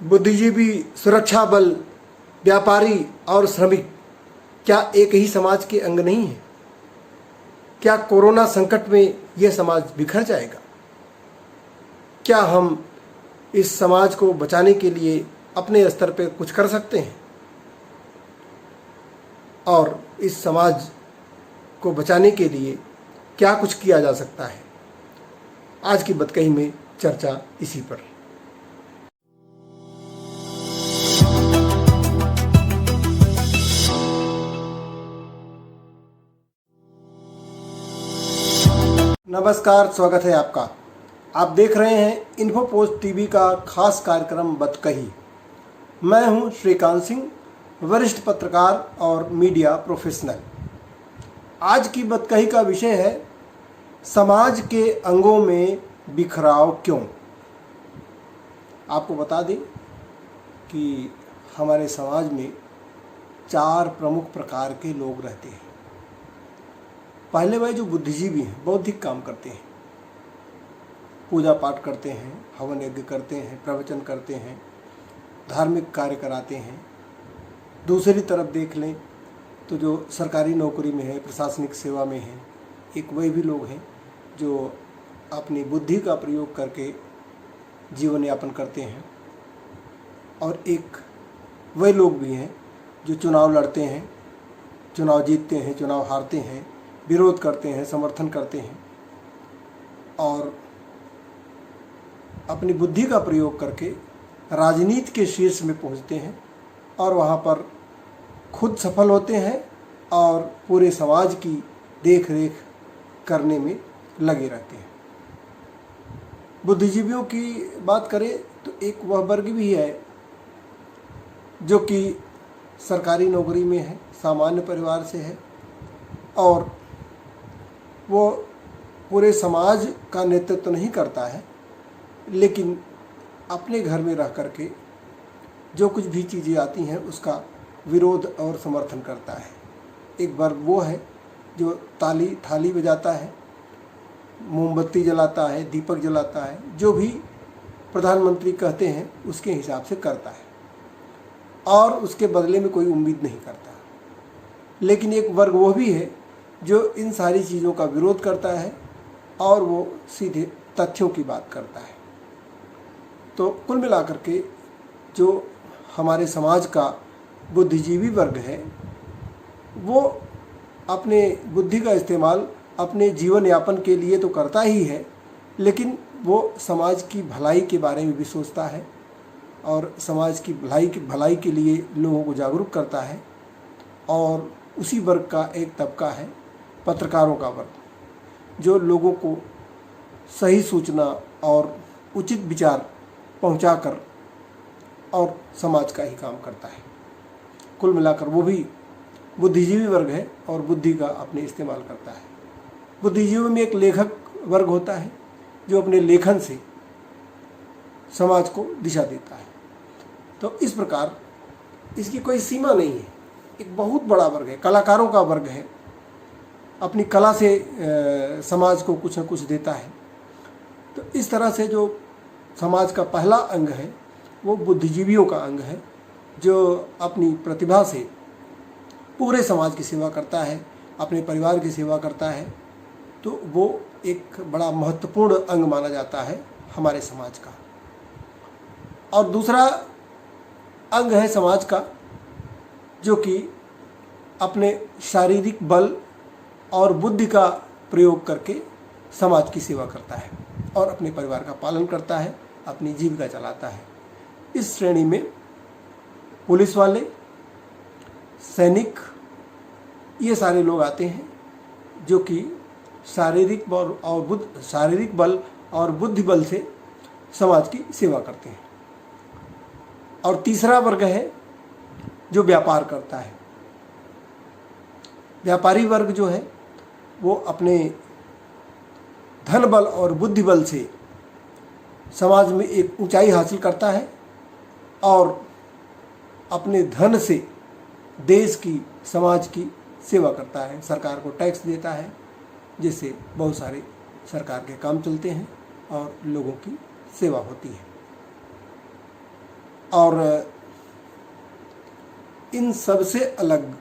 बुद्धिजीवी, सुरक्षा बल, व्यापारी और श्रमिक क्या एक ही समाज के अंग नहीं है? क्या कोरोना संकट में यह समाज बिखर जाएगा? क्या हम इस समाज को बचाने के लिए अपने स्तर पर कुछ कर सकते हैं? और इस समाज को बचाने के लिए क्या कुछ किया जा सकता है? आज की बतकही में चर्चा इसी पर। नमस्कार, स्वागत है आपका। आप देख रहे हैं इन्फो पोस्ट टीवी का खास कार्यक्रम बतकही। मैं हूं श्रीकांत सिंह, वरिष्ठ पत्रकार और मीडिया प्रोफेशनल। आज की बतकही का विषय है समाज के अंगों में बिखराव क्यों। आपको बता दें कि हमारे समाज में 4 प्रमुख प्रकार के लोग रहते हैं। पहले वह जो बुद्धिजीवी हैं, बौद्धिक काम करते हैं, पूजा पाठ करते हैं, हवन यज्ञ करते हैं, प्रवचन करते हैं, धार्मिक कार्य कराते हैं। दूसरी तरफ देख लें तो जो सरकारी नौकरी में है, प्रशासनिक सेवा में है, एक वही भी लोग हैं जो अपनी बुद्धि का प्रयोग करके जीवन यापन करते हैं। और एक वही लोग भी हैं जो चुनाव लड़ते हैं, चुनाव जीतते हैं, चुनाव हारते हैं, विरोध करते हैं, समर्थन करते हैं और अपनी बुद्धि का प्रयोग करके राजनीति के शीर्ष में पहुंचते हैं और वहां पर खुद सफल होते हैं और पूरे समाज की देख रेख करने में लगे रहते हैं। बुद्धिजीवियों की बात करें तो एक वह वर्ग भी है जो कि सरकारी नौकरी में है, सामान्य परिवार से है और वो पूरे समाज का नेतृत्व तो नहीं करता है, लेकिन अपने घर में रह करके जो कुछ भी चीज़ें आती हैं उसका विरोध और समर्थन करता है। एक वर्ग वो है जो थाली बजाता है, मोमबत्ती जलाता है, दीपक जलाता है, जो भी प्रधानमंत्री कहते हैं उसके हिसाब से करता है और उसके बदले में कोई उम्मीद नहीं करता। लेकिन एक वर्ग वो भी है जो इन सारी चीज़ों का विरोध करता है और वो सीधे तथ्यों की बात करता है। तो कुल मिलाकर के जो हमारे समाज का बुद्धिजीवी वर्ग है वो अपने बुद्धि का इस्तेमाल अपने जीवन यापन के लिए तो करता ही है, लेकिन वो समाज की भलाई के बारे में भी सोचता है और समाज की भलाई के लिए लोगों को जागरूक करता है। और उसी वर्ग का एक तबका है पत्रकारों का वर्ग, जो लोगों को सही सूचना और उचित विचार पहुंचाकर और समाज का ही काम करता है। कुल मिलाकर वो भी बुद्धिजीवी वर्ग है और बुद्धि का अपने इस्तेमाल करता है। बुद्धिजीवी में एक लेखक वर्ग होता है जो अपने लेखन से समाज को दिशा देता है। तो इस प्रकार इसकी कोई सीमा नहीं है, एक बहुत बड़ा वर्ग है, कलाकारों का वर्ग है, अपनी कला से समाज को कुछ न कुछ देता है। तो इस तरह से जो समाज का पहला अंग है वो बुद्धिजीवियों का अंग है, जो अपनी प्रतिभा से पूरे समाज की सेवा करता है, अपने परिवार की सेवा करता है। तो वो एक बड़ा महत्वपूर्ण अंग माना जाता है हमारे समाज का। और दूसरा अंग है समाज का जो कि अपने शारीरिक बल और बुद्धि का प्रयोग करके समाज की सेवा करता है और अपने परिवार का पालन करता है, अपनी जीविका चलाता है। इस श्रेणी में पुलिस वाले, सैनिक, ये सारे लोग आते हैं जो कि शारीरिक बल और बुद्धि बल से समाज की सेवा करते हैं। और तीसरा वर्ग है जो व्यापार करता है। व्यापारी वर्ग जो है वो अपने धन बल और बुद्धि बल से समाज में एक ऊंचाई हासिल करता है और अपने धन से देश की, समाज की सेवा करता है, सरकार को टैक्स देता है, जिससे बहुत सारे सरकार के काम चलते हैं और लोगों की सेवा होती है। और इन सब से अलग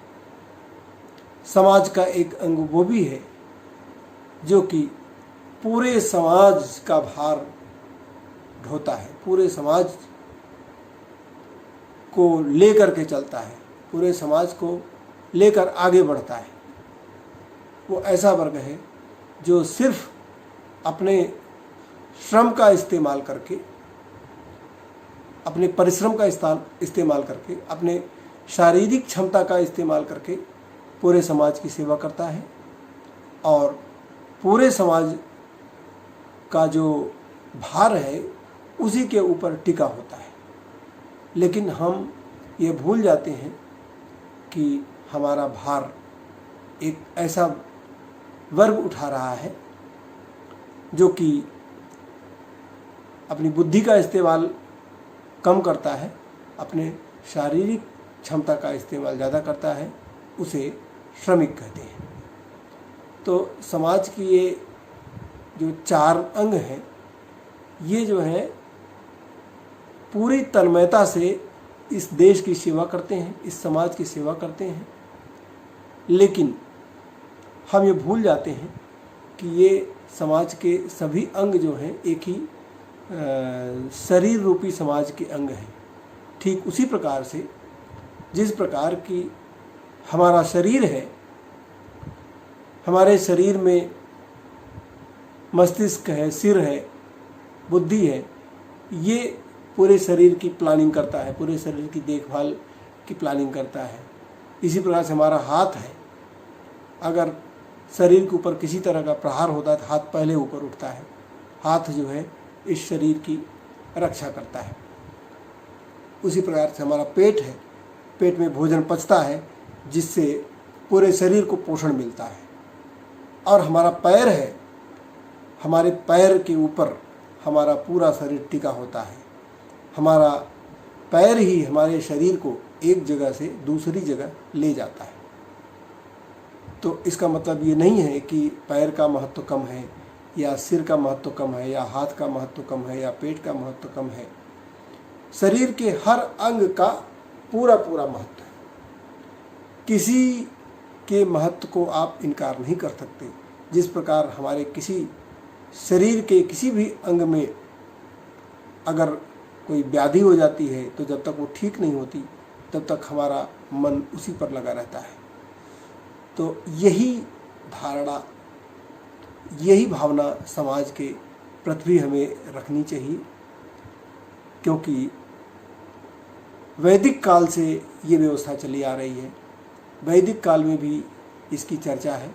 समाज का एक अंग वो भी है जो कि पूरे समाज का भार ढोता है, पूरे समाज को लेकर के चलता है, पूरे समाज को लेकर आगे बढ़ता है। वो ऐसा वर्ग है जो सिर्फ अपने श्रम का इस्तेमाल करके, अपने परिश्रम का इस्तेमाल करके, अपने शारीरिक क्षमता का इस्तेमाल करके पूरे समाज की सेवा करता है और पूरे समाज का जो भार है उसी के ऊपर टिका होता है। लेकिन हम ये भूल जाते हैं कि हमारा भार एक ऐसा वर्ग उठा रहा है जो कि अपनी बुद्धि का इस्तेमाल कम करता है, अपने शारीरिक क्षमता का इस्तेमाल ज़्यादा करता है, उसे श्रमिक कहते हैं। तो समाज की ये जो 4 अंग हैं, ये जो है पूरी तन्मयता से इस देश की सेवा करते हैं, इस समाज की सेवा करते हैं। लेकिन हम ये भूल जाते हैं कि ये समाज के सभी अंग जो हैं एक ही शरीर रूपी समाज के अंग हैं। ठीक उसी प्रकार से जिस प्रकार की हमारा शरीर है, हमारे शरीर में मस्तिष्क है, सिर है, बुद्धि है, ये पूरे शरीर की प्लानिंग करता है, पूरे शरीर की देखभाल की प्लानिंग करता है। इसी प्रकार से हमारा हाथ है, अगर शरीर के ऊपर किसी तरह का प्रहार होता है तो हाथ पहले ऊपर उठता है। हाथ जो है इस शरीर की रक्षा करता है। उसी प्रकार से हमारा पेट है, पेट में भोजन पचता है जिससे पूरे शरीर को पोषण मिलता है। और हमारा पैर है, हमारे पैर के ऊपर हमारा पूरा शरीर टिका होता है। हमारा पैर ही हमारे शरीर को एक जगह से दूसरी जगह ले जाता है। तो इसका मतलब ये नहीं है कि पैर का महत्व कम है या सिर का महत्व कम है या हाथ का महत्व कम है या पेट का महत्व कम है। शरीर के हर अंग का पूरा पूरा महत्व है। किसी के महत्व को आप इनकार नहीं कर सकते। जिस प्रकार हमारे किसी शरीर के किसी भी अंग में अगर कोई व्याधि हो जाती है तो जब तक वो ठीक नहीं होती तब तक हमारा मन उसी पर लगा रहता है। तो यही धारणा, यही भावना समाज के प्रति भी हमें रखनी चाहिए, क्योंकि वैदिक काल से ये व्यवस्था चली आ रही है। वैदिक काल में भी इसकी चर्चा है,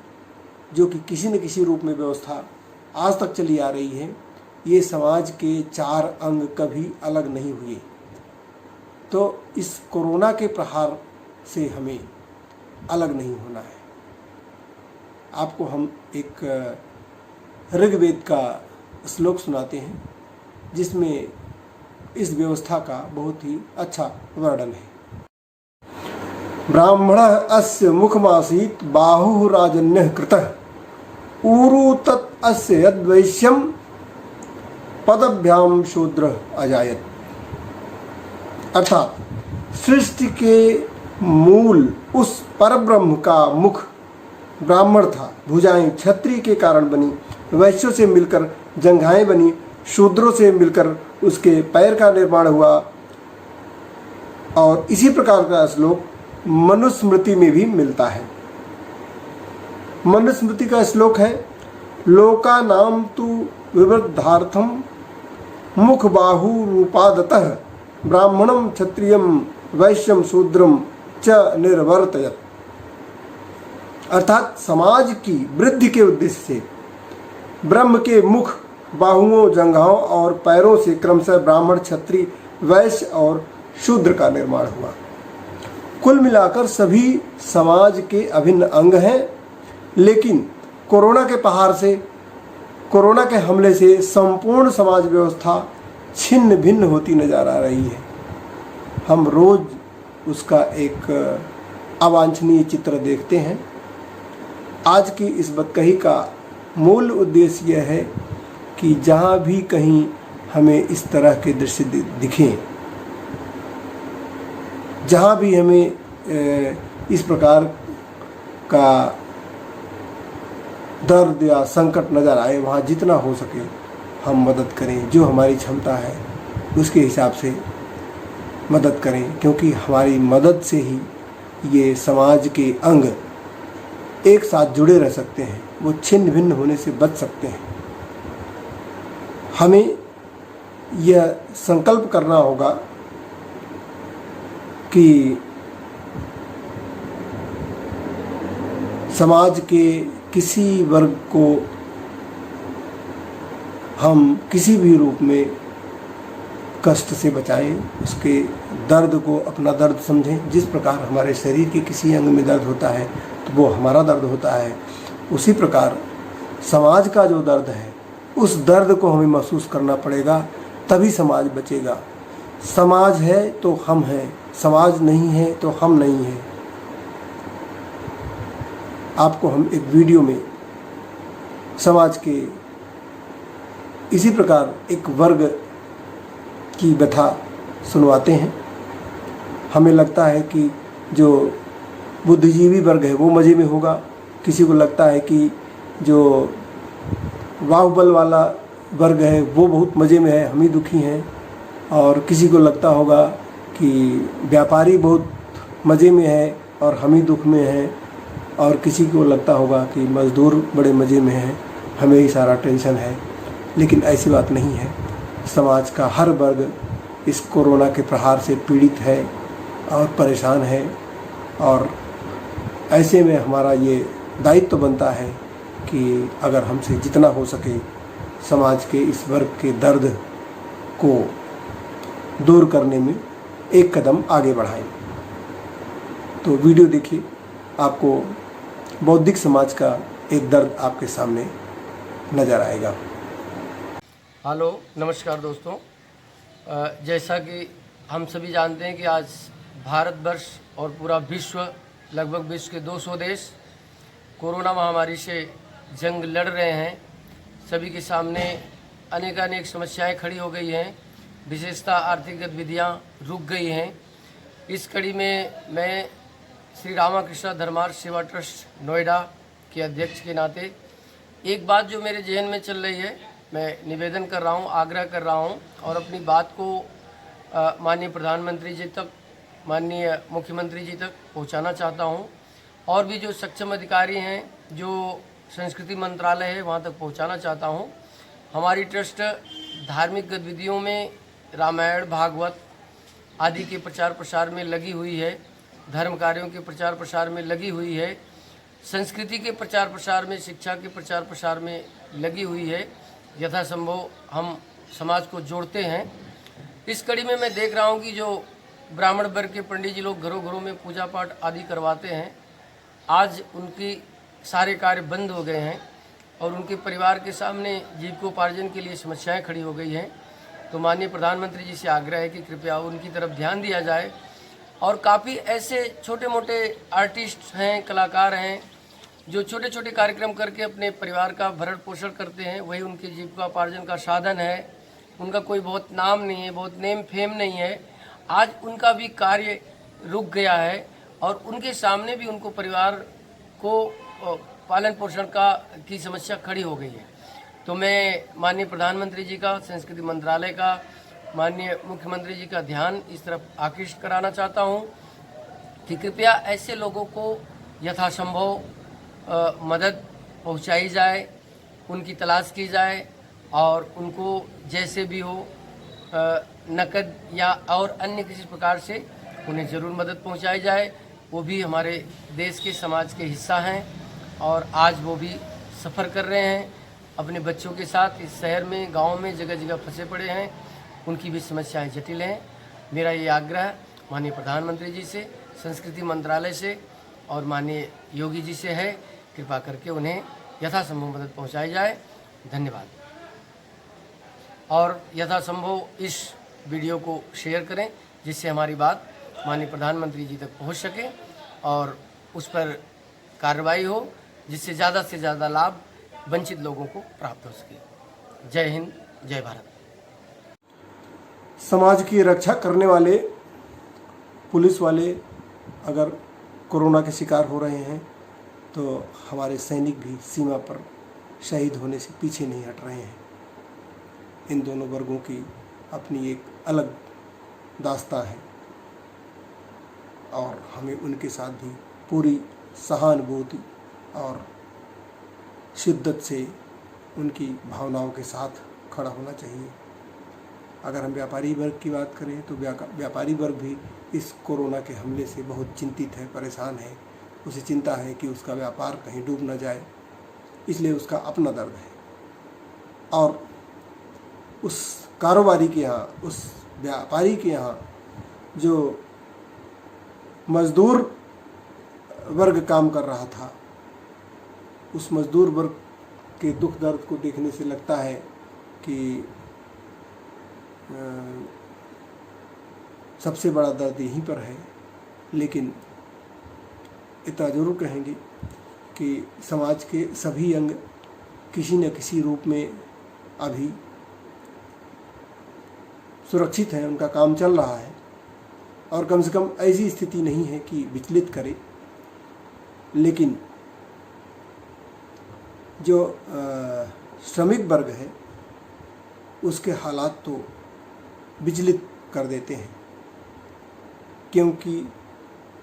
जो कि किसी न किसी रूप में व्यवस्था आज तक चली आ रही है। ये समाज के 4 अंग कभी अलग नहीं हुए। तो इस कोरोना के प्रहार से हमें अलग नहीं होना है। आपको हम एक ऋग्वेद का श्लोक सुनाते हैं जिसमें इस व्यवस्था का बहुत ही अच्छा वर्णन है। ब्राह्मणः अस्य मुखमासीत् बाहुः राजन्यः कृतः ऊरु तत् अस्य यद्वैश्यं पदभ्याम शूद्रः अजायत। अर्थात सृष्टि के मूल उस परब्रह्म का मुख ब्राह्मण था, भुजाएं क्षत्रिय के कारण बनी, वैश्यों से मिलकर जंघाएं बनी, शूद्रों से मिलकर उसके पैर का निर्माण हुआ। और इसी प्रकार का श्लोक मनुस्मृति में भी मिलता है। मनुस्मृति का श्लोक है, लोका नाम तु विवृद्धार्थम मुख बाहु रूपादतः ब्राह्मणम क्षत्रियम वैश्यम शूद्रम च निर्वर्तयत। अर्थात समाज की वृद्धि के उद्देश्य से ब्रह्म के मुख, बाहुओं, जंघाओं और पैरों से क्रमशः ब्राह्मण, क्षत्रिय, वैश्य और शूद्र का निर्माण हुआ। कुल मिलाकर सभी समाज के अभिन्न अंग हैं, लेकिन कोरोना के प्रहार से, कोरोना के हमले से संपूर्ण समाज व्यवस्था छिन्न भिन्न होती नजर आ रही है। हम रोज उसका एक अवांछनीय चित्र देखते हैं। आज की इस बतकही का मूल उद्देश्य यह है कि जहाँ भी कहीं हमें इस तरह के दृश्य दिखें जहाँ भी हमें इस प्रकार का दर्द या संकट नज़र आए, वहाँ जितना हो सके हम मदद करें, जो हमारी क्षमता है उसके हिसाब से मदद करें, क्योंकि हमारी मदद से ही ये समाज के अंग एक साथ जुड़े रह सकते हैं, वो छिन्न भिन्न होने से बच सकते हैं। हमें यह संकल्प करना होगा कि समाज के किसी वर्ग को हम किसी भी रूप में कष्ट से बचाएं, उसके दर्द को अपना दर्द समझें। जिस प्रकार हमारे शरीर के किसी अंग में दर्द होता है तो वो हमारा दर्द होता है, उसी प्रकार समाज का जो दर्द है उस दर्द को हमें महसूस करना पड़ेगा, तभी समाज बचेगा। समाज है तो हम हैं, समाज नहीं है तो हम नहीं हैं। आपको हम एक वीडियो में समाज के इसी प्रकार एक वर्ग की व्यथा सुनवाते हैं। हमें लगता है कि जो बुद्धिजीवी वर्ग है वो मज़े में होगा, किसी को लगता है कि जो बाहुबल वाला वर्ग है वो बहुत मज़े में है, हम ही दुखी हैं, और किसी को लगता होगा कि व्यापारी बहुत मज़े में है और हम ही दुख में हैं, और किसी को लगता होगा कि मज़दूर बड़े मज़े में हैं, हमें ही सारा टेंशन है। लेकिन ऐसी बात नहीं है। समाज का हर वर्ग इस कोरोना के प्रहार से पीड़ित है और परेशान है, और ऐसे में हमारा ये दायित्व बनता है कि अगर हमसे जितना हो सके समाज के इस वर्ग के दर्द को दूर करने में एक कदम आगे बढ़ाएं। तो वीडियो देखिए, आपको बौद्धिक समाज का एक दर्द आपके सामने नज़र आएगा। हेलो, नमस्कार दोस्तों। जैसा कि हम सभी जानते हैं कि आज भारतवर्ष और पूरा विश्व, लगभग विश्व के 200 देश कोरोना महामारी से जंग लड़ रहे हैं। सभी के सामने अनेकानेक समस्याएं खड़ी हो गई हैं, विशेषतः आर्थिक गतिविधियां रुक गई हैं। इस कड़ी में मैं श्री रामाकृष्ण धर्मार्थ सेवा ट्रस्ट नोएडा के अध्यक्ष के नाते एक बात जो मेरे जहन में चल रही है, मैं निवेदन कर रहा हूं, आग्रह कर रहा हूं, और अपनी बात को माननीय प्रधानमंत्री जी तक, माननीय मुख्यमंत्री जी तक पहुंचाना चाहता हूं, और भी जो सक्षम अधिकारी हैं, जो संस्कृति मंत्रालय है, वहां तक पहुंचाना चाहता हूं। हमारी ट्रस्ट धार्मिक गतिविधियों में रामायण, भागवत आदि के प्रचार प्रसार में लगी हुई है, धर्म कार्यों के प्रचार प्रसार में लगी हुई है, संस्कृति के प्रचार प्रसार में, शिक्षा के प्रचार प्रसार में लगी हुई है। यथासंभव हम समाज को जोड़ते हैं। इस कड़ी में मैं देख रहा हूं कि जो ब्राह्मण वर्ग के पंडित जी लोग घरों घरों में पूजा पाठ आदि करवाते हैं, आज उनकी सारे कार्य बंद हो गए हैं और उनके परिवार के सामने जीविकोपार्जन के लिए समस्याएं खड़ी हो गई हैं। तो माननीय प्रधानमंत्री जी से आग्रह है कि कृपया उनकी तरफ ध्यान दिया जाए। और काफ़ी ऐसे छोटे मोटे आर्टिस्ट हैं, कलाकार हैं, जो छोटे छोटे कार्यक्रम करके अपने परिवार का भरण पोषण करते हैं, वही उनके जीविकोपार्जन का साधन है। उनका कोई बहुत नाम नहीं है, बहुत नेम फेम नहीं है, आज उनका भी कार्य रुक गया है और उनके सामने भी उनको परिवार को पालन पोषण की समस्या खड़ी हो गई है। तो मैं माननीय प्रधानमंत्री जी का, संस्कृति मंत्रालय का, माननीय मुख्यमंत्री जी का ध्यान इस तरफ आकृष्ट कराना चाहता हूं कि कृपया ऐसे लोगों को यथासंभव मदद पहुंचाई जाए, उनकी तलाश की जाए और उनको जैसे भी हो नकद या और अन्य किसी प्रकार से उन्हें ज़रूर मदद पहुंचाई जाए। वो भी हमारे देश के समाज के हिस्सा हैं और आज वो भी सफ़र कर रहे हैं अपने बच्चों के साथ। इस शहर में, गांव में जगह जगह फंसे पड़े हैं, उनकी भी समस्याएं जटिल हैं। मेरा ये आग्रह माननीय प्रधानमंत्री जी से, संस्कृति मंत्रालय से और माननीय योगी जी से है, कृपा करके उन्हें यथासंभव मदद पहुंचाई जाए। धन्यवाद। और यथासंभव इस वीडियो को शेयर करें जिससे हमारी बात माननीय प्रधानमंत्री जी तक पहुंच सके और उस पर कार्रवाई हो, जिससे ज़्यादा से ज़्यादा लाभ वंचित लोगों को प्राप्त हो सके। जय हिंद, जय भारत। समाज की रक्षा करने वाले पुलिस वाले अगर कोरोना के शिकार हो रहे हैं तो हमारे सैनिक भी सीमा पर शहीद होने से पीछे नहीं हट रहे हैं। इन दोनों वर्गों की अपनी एक अलग दास्तां है और हमें उनके साथ भी पूरी सहानुभूति और शिद्दत से उनकी भावनाओं के साथ खड़ा होना चाहिए। अगर हम व्यापारी वर्ग की बात करें तो व्यापारी वर्ग भी इस कोरोना के हमले से बहुत चिंतित है, परेशान है। उसे चिंता है कि उसका व्यापार कहीं डूब न जाए, इसलिए उसका अपना दर्द है। और उस कारोबारी के यहाँ, उस व्यापारी के यहाँ जो मज़दूर वर्ग काम कर रहा था, उस मज़दूर वर्ग के दुख दर्द को देखने से लगता है कि सबसे बड़ा दर्द यहीं पर है। लेकिन इतना ज़रूर कहेंगे कि समाज के सभी अंग किसी न किसी रूप में अभी सुरक्षित हैं, उनका काम चल रहा है और कम से कम ऐसी स्थिति नहीं है कि विचलित करे। लेकिन जो श्रमिक वर्ग है उसके हालात तो विचलित कर देते हैं, क्योंकि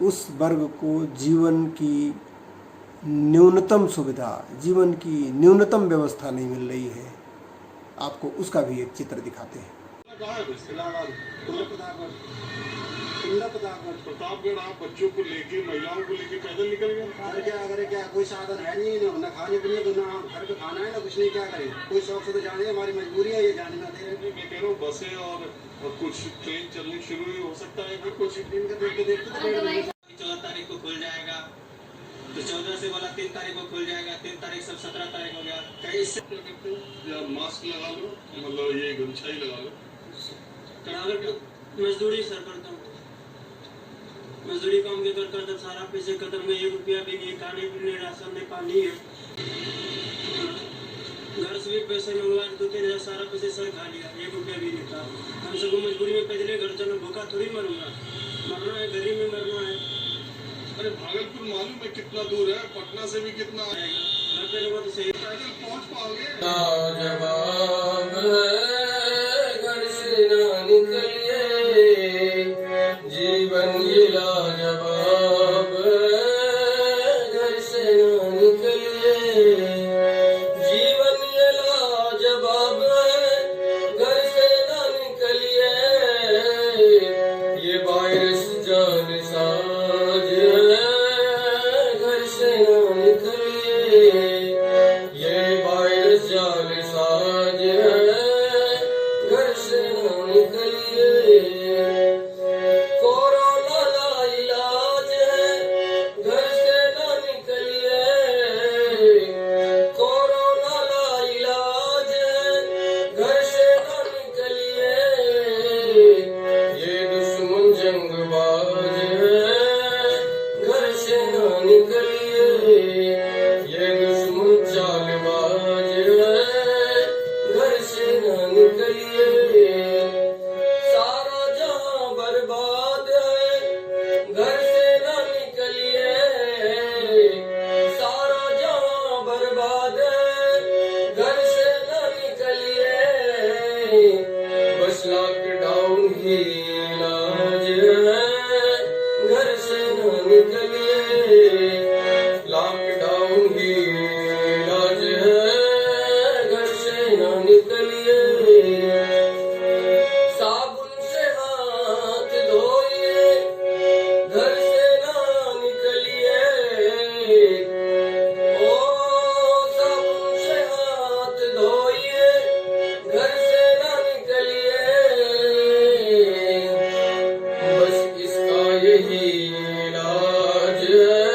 उस वर्ग को जीवन की न्यूनतम सुविधा, जीवन की न्यूनतम व्यवस्था नहीं मिल रही है। आपको उसका भी एक चित्र दिखाते हैं। प्रतापगढ़ आप बच्चों को लेके, महिलाओं को लेके पैदल निकल गए? अरे क्या करें, क्या कोई साधन है नहीं, ना खाने पीने को, ना घर पे खाना है, ना कुछ नहीं। क्या करें, कोई शौक से तो जाने, हमारी मजबूरी है, ये जाने ना दे रहे। मैं कह रहा हूँ बसें और कुछ ट्रेन चलनी शुरू ही हो सकता है कि कुछ दिन का देखते देखते तो 14 तारीख को खुल जाएगा, तो 14 से वाला 3 तारीख को खुल जाएगा, 3 तारीख से 17 तारीख हो गया। कहीं इससे क्या करते हो? या मास्क लगा लो, मतलब ये गमछा ही लगा लो। मजदूरी सर करता हूँ, मजदूरी काम के कर सारा पैसे खत्म में, 1 रुपया भी नहीं, खाने पीने राशन में पानी है, घर से भी पैसे मंगवा 2-3 हज़ार सारा पैसे सर खा लिया, 1 रुपया भी नहीं था। हम सबको मजबूरी में पैदल घर चलना, भूखा थोड़ी मरूंगा, मरना है गरीब में मरना है। अरे भागलपुर मालूम है कितना दूर है? पटना से भी कितना आएगा? घर पे लोगों तो सही पैदल पहुंच पाओगे? लाजवाब है, घर से ना निकलिए, जीवन ये लाजवाब है, घर से ना निकलिए, जीवन ये लाजवाब है, घर से ना निकलिए, ये वायरस जानसाज है, घर से ना निकलिए, ये वायरस जानसाज है, घर से ना निकलिए, कोरोना का इलाज है, घर से ना निकलिए, कोरोना का इलाज है, घर से ना निकलिए, ये दुश्मन जंगबाज है, घर से ना निकलिए, ये दुश्मन चालबाज है, घर से ना निकलिए, सारा जहां बर्बाद है, घर से ना निकलिए, सारा जहां बर्बाद है, घर से ना निकलिए, बस लॉकडाउन ही इलाज है, घर से ना निकलिए, लॉकडाउन ही इलाज है, घर से ना निकलिए, साबुन से हाथ धोइए, घर से ना निकलिए, ओ साबुन से हाथ धोइए, घर से ना निकलिए, बस इसका यही इलाज है,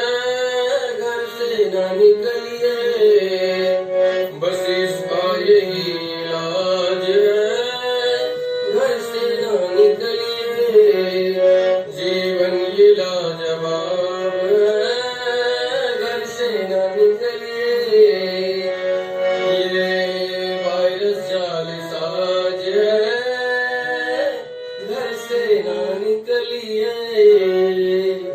रे